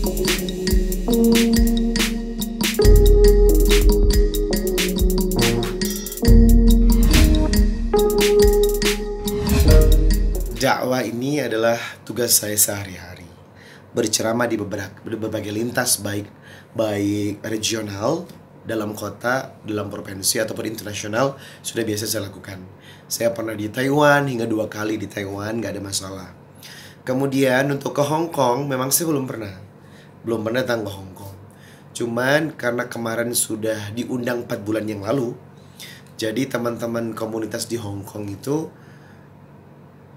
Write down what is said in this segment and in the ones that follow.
Dakwah ini adalah tugas saya sehari-hari. Berceramah di berbagai lintas, baik regional, dalam kota, dalam provinsi, ataupun internasional, sudah biasa saya lakukan. Saya pernah di Taiwan, hingga 2 kali di Taiwan, gak ada masalah. Kemudian untuk ke Hong Kong, memang saya belum pernah datang ke Hong Kong. Cuman karena kemarin sudah diundang 4 bulan yang lalu, jadi teman-teman komunitas di Hong Kong itu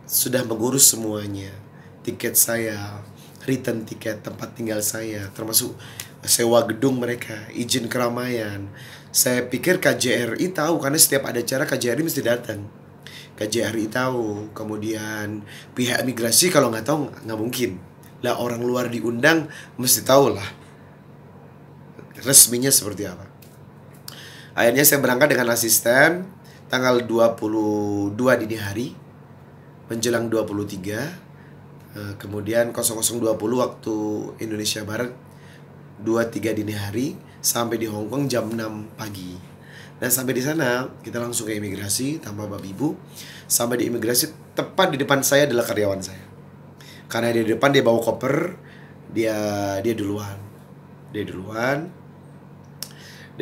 sudah mengurus semuanya. Tiket saya, return tiket, tempat tinggal saya, termasuk sewa gedung mereka, izin keramaian. Saya pikir KJRI tahu, karena setiap ada acara KJRI mesti datang. KJRI tahu, kemudian pihak imigrasi kalau nggak tahu nggak mungkin lah, orang luar diundang mesti tahu lah resminya seperti apa. Akhirnya saya berangkat dengan asisten tanggal 22 dini hari menjelang 23, kemudian 00.20 waktu Indonesia Barat, 23 dini hari, sampai di Hong Kong jam 6 pagi. Dan sampai di sana kita langsung ke imigrasi tanpa bapak ibu. Sampai di imigrasi, tepat di depan saya adalah karyawan saya. Karena dia di depan, dia bawa koper, dia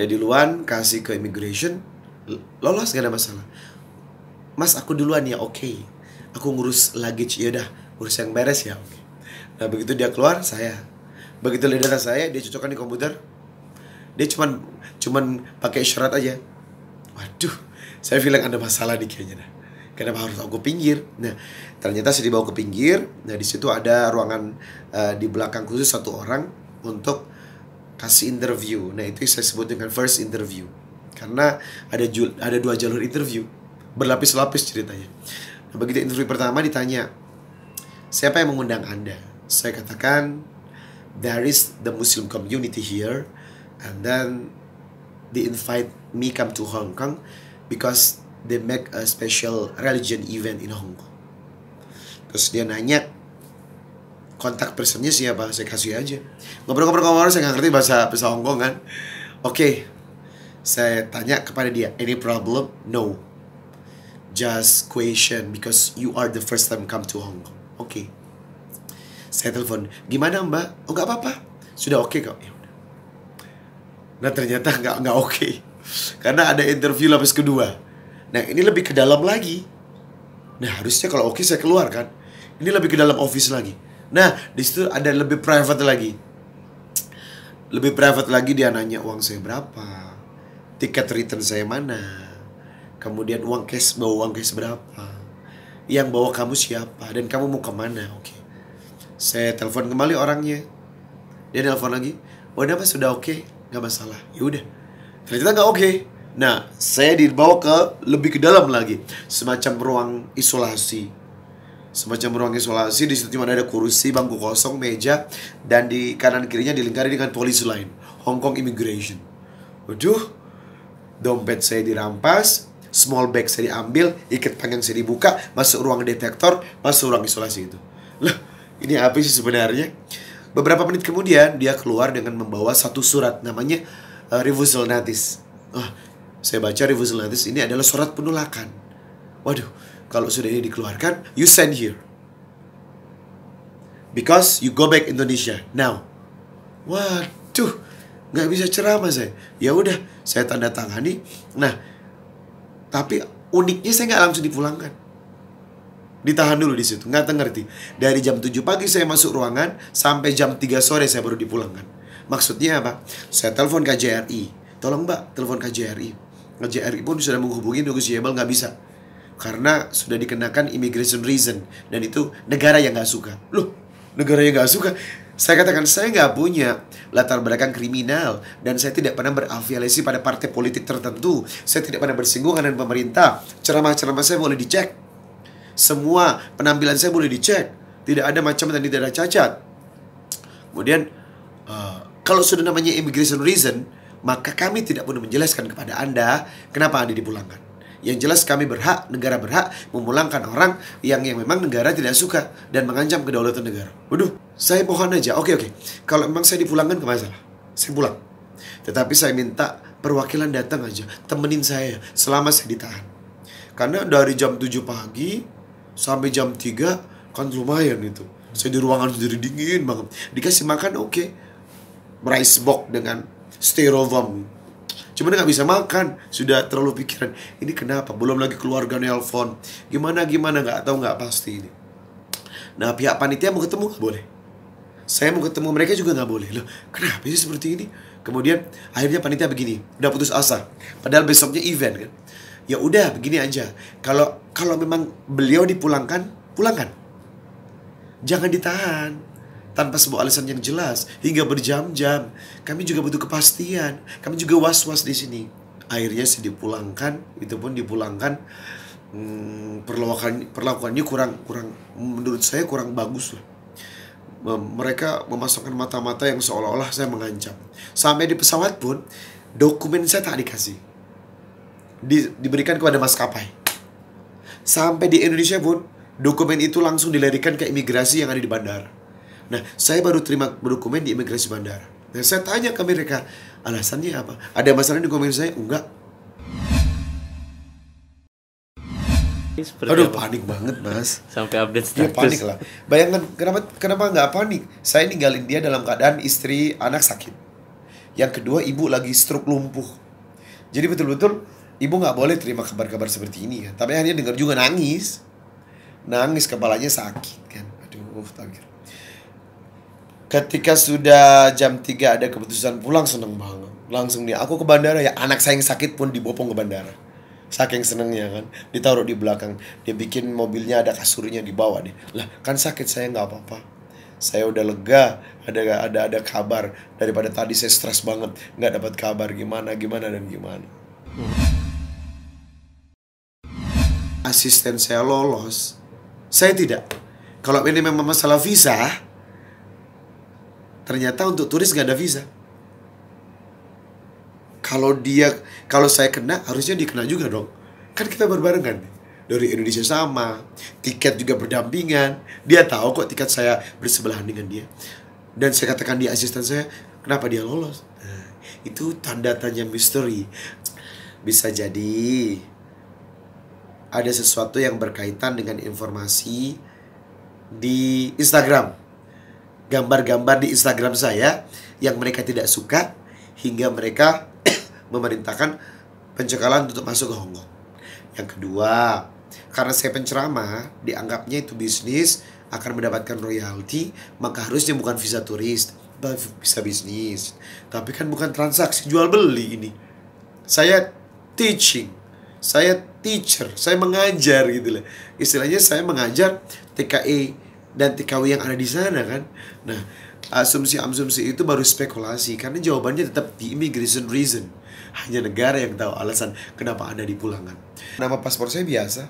duluan kasih ke immigration, lolos gak ada masalah. Mas, aku duluan ya, oke. Aku ngurus luggage, ya udah, urus yang beres ya, oke. Nah begitu dia keluar, saya begitu lihat data saya, dia cocokkan di komputer. Dia cuman pakai isyarat aja. Waduh, saya bilang ada masalah nih kayaknya. Kenapa harus aku pinggir? Nah, ternyata saya dibawa ke pinggir. Nah, di situ ada ruangan di belakang khusus 1 orang untuk kasih interview. Nah, itu saya sebut dengan first interview. Karena ada 2 jalur interview, berlapis-lapis ceritanya. Nah, begitu interview pertama ditanya, siapa yang mengundang Anda? Saya katakan, there is the Muslim community here, and then they invite me come to Hong Kong because they make a special religion event in Hong Kong. Terus dia nanya kontak personnya siapa, saya kasih aja. Ngobrol-ngobrol, saya nggak ngerti bahasa Hong Kong kan. Oke, saya tanya kepada dia, any problem? No, just question because you are the first time come to Hong Kong. Oke. Saya telepon, gimana mbak? Oh, nggak apa-apa, sudah oke kok. Ya udah. Nah ternyata nggak oke. Karena ada interview lapis kedua. Nah ini lebih ke dalam lagi. Nah harusnya kalau oke saya keluar kan. Ini lebih ke dalam office lagi. Nah di situ ada lebih private lagi. Lebih private lagi, dia nanya uang saya berapa, tiket return saya mana, kemudian bawa uang cash berapa, yang bawa kamu siapa, dan kamu mau kemana. Oke. Saya telepon kembali orangnya. Dia telepon lagi, oh udah mas, sudah oke, nggak masalah. Yaudah. Ternyata nggak oke. Nah, saya dibawa ke lebih ke dalam lagi, semacam ruang isolasi. Di situ cuma ada kursi, bangku kosong, meja, dan di kanan kirinya dilingkari dengan polisi lain, Hong Kong Immigration. Waduh, dompet saya dirampas, small bag saya diambil, ikat pinggang saya dibuka, masuk ruang detektor, masuk ruang isolasi itu. Lah, ini apa sih sebenarnya? Beberapa menit kemudian dia keluar dengan membawa 1 surat, namanya refusal notice. Saya baca refusal notice ini adalah surat penolakan. Waduh, kalau sudah ini dikeluarkan, you send here because you go back Indonesia now. Waduh, nggak bisa ceramah saya. Ya udah, saya tanda tangani. Nah, tapi uniknya saya nggak langsung dipulangkan. Ditahan dulu di situ, nggak ngerti. Dari jam 7 pagi saya masuk ruangan sampai jam 3 sore saya baru dipulangkan. Maksudnya apa? Saya telepon KJRI, tolong mbak, telepon KJRI. KJRI pun sudah menghubungi negotiable, nggak bisa. Karena sudah dikenakan immigration reason, dan itu negara yang nggak suka. Loh, negara yang nggak suka? Saya katakan, saya nggak punya latar belakang kriminal, dan saya tidak pernah berafiliasi pada partai politik tertentu. Saya tidak pernah bersinggungan dengan pemerintah. Ceramah-ceramah saya boleh dicek. Semua penampilan saya boleh dicek. Tidak ada macam dan tidak ada cacat. Kemudian kalau sudah namanya immigration reason, maka kami tidak perlu menjelaskan kepada Anda kenapa Anda dipulangkan. Yang jelas kami berhak, negara berhak memulangkan orang yang memang negara tidak suka dan mengancam kedaulatan negara. Waduh, Saya mohon aja, oke, kalau memang saya dipulangkan ke masalah, saya pulang. Tetapi saya minta perwakilan datang aja, temenin saya selama saya ditahan. Karena dari jam 7 pagi sampai jam 3 kan lumayan itu. Saya di ruangan sendiri dingin banget. Dikasih makan oke. Rice box dengan styrofoam. Cuma nggak bisa makan, sudah terlalu pikiran. Ini kenapa? Belum lagi keluarga nelpon. Gimana nggak tahu, nggak pasti ini. Nah, pihak panitia mau ketemu nggak boleh. Saya mau ketemu mereka juga nggak boleh. Loh, kenapa sih seperti ini? Kemudian akhirnya panitia begini, udah putus asa. Padahal besoknya event kan. Ya udah begini aja. Kalau memang beliau dipulangkan, pulangkan. Jangan ditahan tanpa sebuah alasan yang jelas hingga berjam-jam. Kami juga butuh kepastian. Kami juga was-was di sini. Akhirnya sih dipulangkan. Itu pun dipulangkan. Perlakuannya kurang menurut saya kurang bagus lah. Mereka memasukkan mata-mata yang seolah-olah saya mengancam. Sampai di pesawat pun dokumen saya tak dikasih, diberikan kepada maskapai. Sampai di Indonesia pun dokumen itu langsung dilarikan ke imigrasi yang ada di bandara. Nah, saya baru terima dokumen di imigrasi bandara. Nah, saya tanya ke mereka, alasannya apa? Ada masalah di dokumen saya? Enggak. Aduh, panik banget mas. Sampai update Dia status. panik lah. Bayangkan kenapa nggak panik? Saya ninggalin dia dalam keadaan istri anak sakit. Yang kedua, ibu lagi stroke lumpuh. Jadi betul-betul ibu nggak boleh terima kabar-kabar seperti ini kan. Tapi hanya dengar juga nangis, kepalanya sakit kan. Aduh, takdir. Ketika sudah jam 3 ada keputusan pulang, seneng banget. Langsung nih aku ke bandara ya. Anak saya yang sakit pun dibopong ke bandara. Saking senengnya kan, ditaruh di belakang. Dia bikin mobilnya ada kasurnya di bawah deh. Lah kan sakit saya nggak apa-apa. Saya udah lega, ada kabar. Daripada tadi saya stres banget, nggak dapat kabar gimana. Asisten saya lolos, saya tidak. Kalau ini memang masalah visa, ternyata untuk turis nggak ada visa. Kalau saya kena, harusnya dia kena juga dong. Kan kita berbarengan. Dari Indonesia sama, tiket juga berdampingan. Dia tahu kok tiket saya bersebelahan dengan dia. Dan saya katakan dia asisten saya, kenapa dia lolos? Nah, itu tanda tanya misteri. Bisa jadi ada sesuatu yang berkaitan dengan informasi di Instagram. Gambar-gambar di Instagram saya yang mereka tidak suka, hingga mereka memerintahkan pencekalan untuk masuk ke Hong Kong. Yang kedua, karena saya penceramah, dianggapnya itu bisnis, akan mendapatkan royalti, maka harusnya bukan visa turis, visa bisnis. Tapi kan bukan transaksi jual beli ini. Saya teaching, saya teacher, saya mengajar gitu lah. Istilahnya saya mengajar TKI dan TKW yang ada di sana kan. Nah, asumsi-asumsi itu baru spekulasi, karena jawabannya tetap di immigration reason. Hanya negara yang tahu alasan kenapa Anda dipulangkan. Nama paspor saya biasa,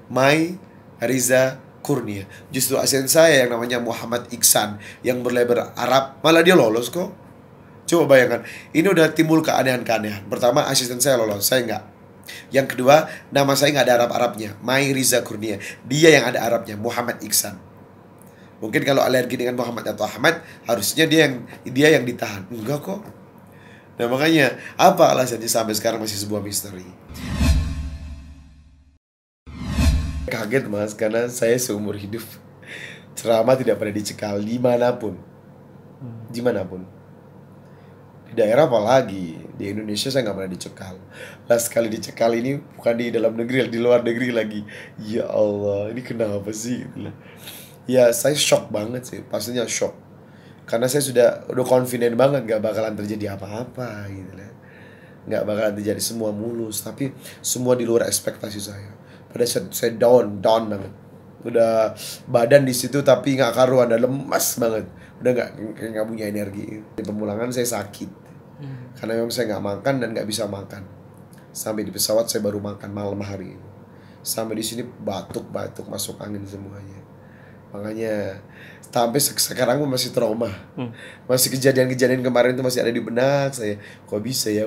Mai Riza Kurnia. Justru asisten saya yang namanya Muhammad Iksan, yang berlebar Arab, malah dia lolos kok. Coba bayangkan, ini udah timbul keanehan-keanehan. Pertama, asisten saya lolos, saya enggak. Yang kedua, nama saya nggak ada Arab-Arabnya, Mai Riza Kurnia. Dia yang ada Arabnya, Muhammad Iksan. Mungkin kalau alergi dengan Muhammad atau Ahmad, harusnya dia yang ditahan. Enggak kok. Nah makanya, apa alasannya sampai sekarang masih sebuah misteri. Kaget mas, karena saya seumur hidup ceramah tidak pernah dicekal dimanapun. Di daerah apalagi, di Indonesia saya nggak pernah dicekal. Lah sekali dicekal ini bukan di dalam negeri, di luar negeri lagi. Ya Allah, ini kenapa sih? Ya saya shock banget sih, pastinya shock. Karena saya udah confident banget gak bakalan terjadi apa-apa gitu lah. Gak bakalan terjadi semua mulus, tapi semua di luar ekspektasi saya. Pada saat saya down banget. Udah badan di situ tapi gak karuan, udah lemas banget. Udah gak punya energi. Di pemulangan saya sakit. Karena memang saya gak makan dan gak bisa makan. Sampai di pesawat saya baru makan malam hari. Sampai di sini batuk masuk angin semuanya. Makanya sampai sekarang masih trauma. Masih kejadian-kejadian kemarin itu masih ada di benak saya. Kok bisa ya.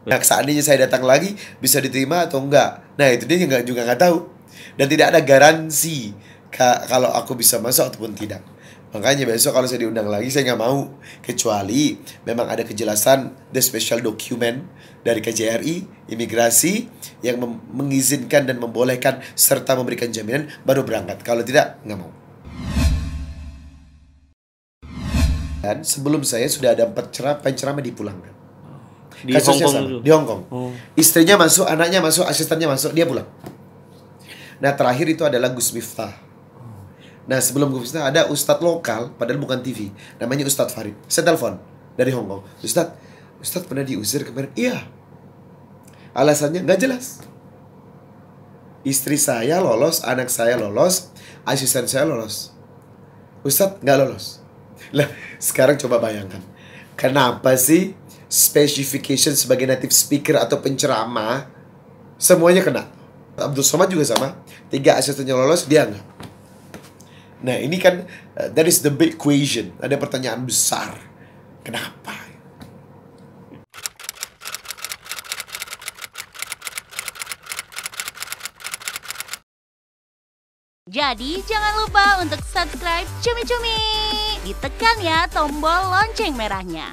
Nah, seandainya saya datang lagi, bisa diterima atau enggak? Nah, itu dia juga nggak tahu. Dan tidak ada garansi kalau aku bisa masuk ataupun tidak. Makanya besok kalau saya diundang lagi saya nggak mau, kecuali memang ada kejelasan the special document dari KJRI imigrasi yang mengizinkan dan membolehkan serta memberikan jaminan, baru berangkat. Kalau tidak, nggak mau. Dan sebelum saya sudah ada 4 penceramah dipulangkan. Di Kasusnya Hongkong sama, itu? di Hongkong. Istrinya masuk, anaknya masuk, asistennya masuk, dia pulang. Nah terakhir itu adalah Gus Miftah. Nah sebelum Gus Miftah ada Ustadz lokal, padahal bukan TV, namanya Ustadz Farid. Saya telepon dari Hongkong, Ustadz pernah diusir kemarin? Iya. Alasannya nggak jelas. Istri saya lolos, anak saya lolos, asisten saya lolos. Ustadz nggak lolos. Lah sekarang coba bayangkan, kenapa sih specification sebagai native speaker atau penceramah semuanya kena? Abdul Somad juga sama, 3 asistennya lolos, dia nggak. Nah ini kan that is the big question. Ada pertanyaan besar, kenapa? Jadi jangan lupa untuk subscribe Cumi Cumi. Ditekan ya tombol lonceng merahnya.